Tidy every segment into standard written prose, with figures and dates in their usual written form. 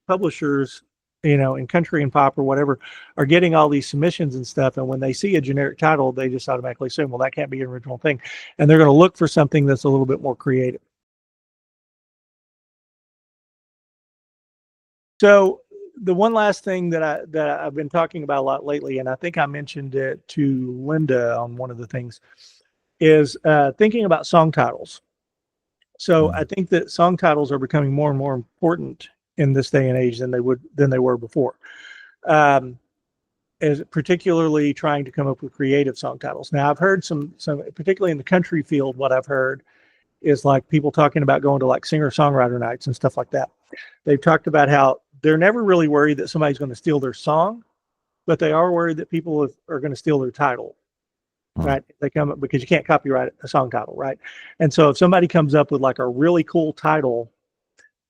publishers, in country and pop or whatever, are getting all these submissions and stuff. And when they see a generic title, they just automatically assume, well, that can't be an original thing. And they're going to look for something that's a little bit more creative. So the one last thing that I've been talking about a lot lately, and I think I mentioned it to Linda on one of the things, is thinking about song titles. So I think that song titles are becoming more and more important in this day and age than they were before. As particularly trying to come up with creative song titles. Now I've heard some particularly in the country field, what I've heard is like people talking about going to like singer-songwriter nights and stuff like that. They've talked about how they're never really worried that somebody's going to steal their song, but they are worried that people are going to steal their title. Right? They come up because you can't copyright a song title, right? And so if somebody comes up with like a really cool title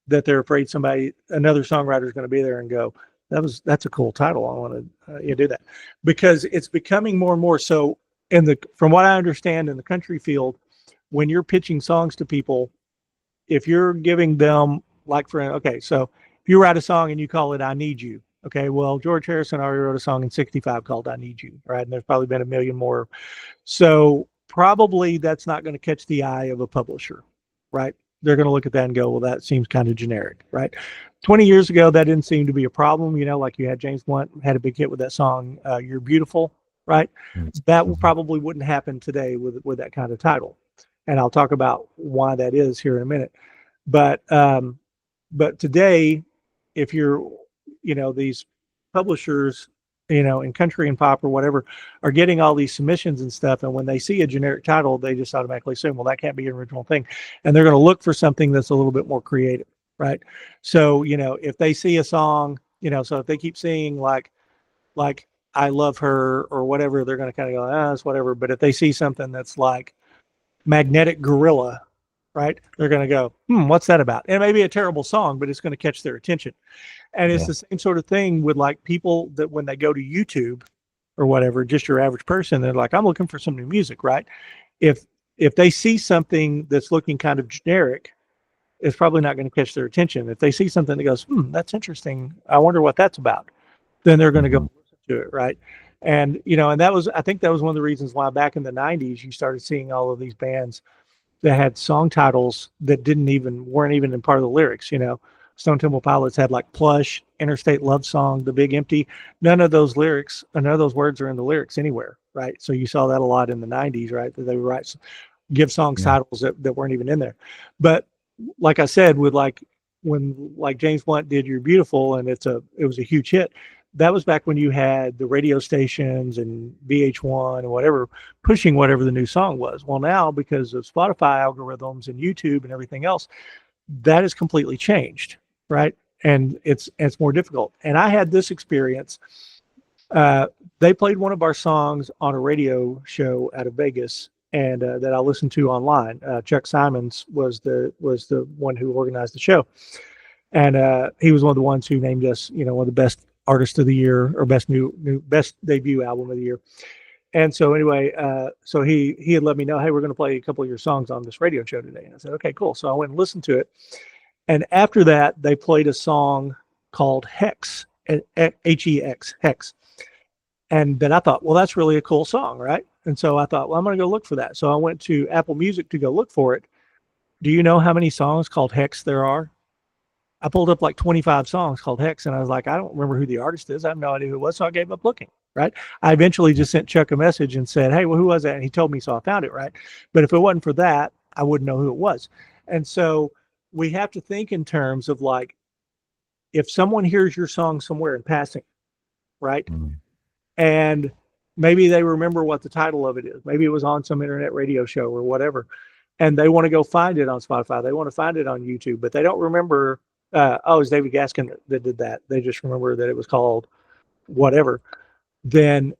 that they're afraid another songwriter is going to be there and go, that's a cool title. I want to do that, because it's becoming more and more. So from what I understand in the country field, when you're pitching songs to people, if you're giving them so if you write a song and you call it "I Need You," okay, well, George Harrison already wrote a song in '65 called "I Need You," right? And there's probably been a million more. So probably that's not going to catch the eye of a publisher, right? They're going to look at that and go, well, that seems kind of generic, right? 20 years ago, that didn't seem to be a problem. Like you had James Blunt had a big hit with that song, "You're Beautiful," right? That probably wouldn't happen today with that kind of title. And I'll talk about why that is here in a minute. But today, if you're, these publishers, in country and pop or whatever, are getting all these submissions and stuff. And when they see a generic title, they just automatically assume, well, that can't be an original thing. And they're going to look for something that's a little bit more creative, right? So, if they see a song, so if they keep seeing like "I Love Her" or whatever, they're going to kind of go, it's whatever. But if they see something that's like "Magnetic Gorilla," right, they're going to go, what's that about? And it may be a terrible song, but it's going to catch their attention. And it's the same sort of thing with like people that when they go to YouTube or whatever, just your average person, they're like, I'm looking for some new music, right? If they see something that's looking kind of generic, it's probably not going to catch their attention. If they see something that goes, that's interesting, I wonder what that's about, then they're going to go listen to it, right? And, and I think that was one of the reasons why back in the 90s, you started seeing all of these bands that had song titles that weren't even in part of the lyrics, Stone Temple Pilots had like "Plush," "Interstate Love Song," "The Big Empty." None of those words are in the lyrics anywhere, right? So you saw that a lot in the 90s, right? That they would give songs titles that weren't even in there. But like I said, with when James Blunt did "You're Beautiful" and it was a huge hit, that was back when you had the radio stations and VH1 and whatever pushing whatever the new song was. Well, now because of Spotify algorithms and YouTube and everything else, that has completely changed, right? And it's more difficult. And I had this experience. They played one of our songs on a radio show out of Vegas, and that I listened to online. Chuck Simons was the one who organized the show, and he was one of the ones who named us, one of the best artist of the year or best debut album of the year. And so anyway, so he had let me know, hey, we're going to play a couple of your songs on this radio show today. And I said, okay, cool. So I went and listened to it. And after that, they played a song called Hex, Hex, Hex. And then I thought, well, that's really a cool song, right? And so I thought, well, I'm going to go look for that. So I went to Apple Music to go look for it. Do you know how many songs called Hex there are? I pulled up like 25 songs called Hex, and I was like, I don't remember who the artist is. I have no idea who it was, so I gave up looking, right? I eventually just sent Chuck a message and said, hey, well, who was that? And he told me, so I found it, right? But if it wasn't for that, I wouldn't know who it was. And so we have to think in terms of like, if someone hears your song somewhere in passing, right? Mm-hmm. And maybe they remember what the title of it is. Maybe it was on some internet radio show or whatever. And they want to go find it on Spotify. They want to find it on YouTube, but they don't remember, it's David Gaskin that did that. They just remember that it was called whatever. Then,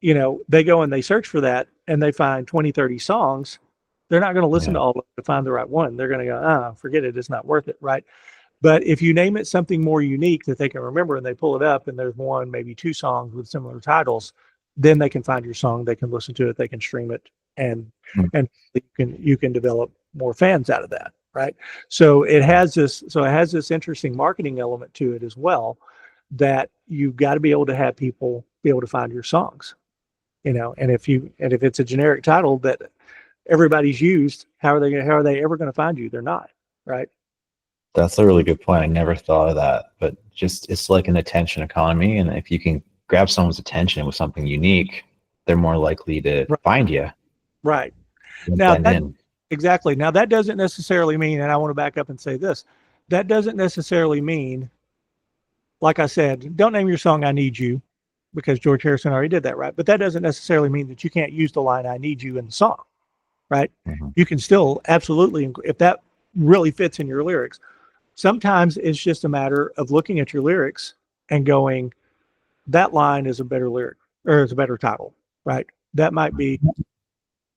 they go and they search for that and they find 20, 30 songs. They're not going to listen to all of them to find the right one. They're going to go, forget it. It's not worth it, right? But if you name it something more unique that they can remember and they pull it up and there's one, maybe two songs with similar titles, then they can find your song. They can listen to it. They can stream it, and you can develop more fans out of that, right? So it has this interesting marketing element to it as well, that you've got to be able to have people be able to find your songs, and if it's a generic title that everybody's used, how are they ever going to find you? They're not, right? That's a really good point. I never thought of that, but just it's like an attention economy, and if you can grab someone's attention with something unique, they're more likely to find you. Right. And Now blend in. exactly. Now that doesn't necessarily mean, and I want to back up and say this, that doesn't necessarily mean, like I said, don't name your song "I Need You," because George Harrison already did that, right? But that doesn't necessarily mean that you can't use the line "I need you" in the song, right? Mm-hmm. You can still absolutely, if that really fits in your lyrics. Sometimes it's just a matter of looking at your lyrics and going, that line is a better lyric, or is a better title, right? That might be,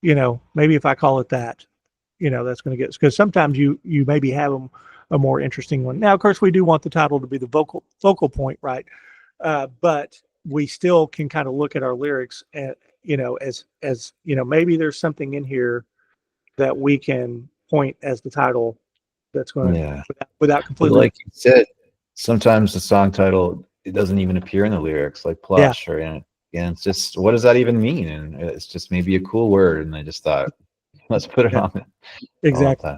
maybe if I call it that, that's going to get, because sometimes you maybe have a more interesting one. Now, of course, we do want the title to be the focal point, right? But we still can kind of look at our lyrics and, as maybe there's something in here that we can point as the title that's going to, without completely. But like you said, sometimes the song title, it doesn't even appear in the lyrics, like plush, or and it's just, what does that even mean? And it's just maybe a cool word, and I just thought, let's put it on it. Exactly.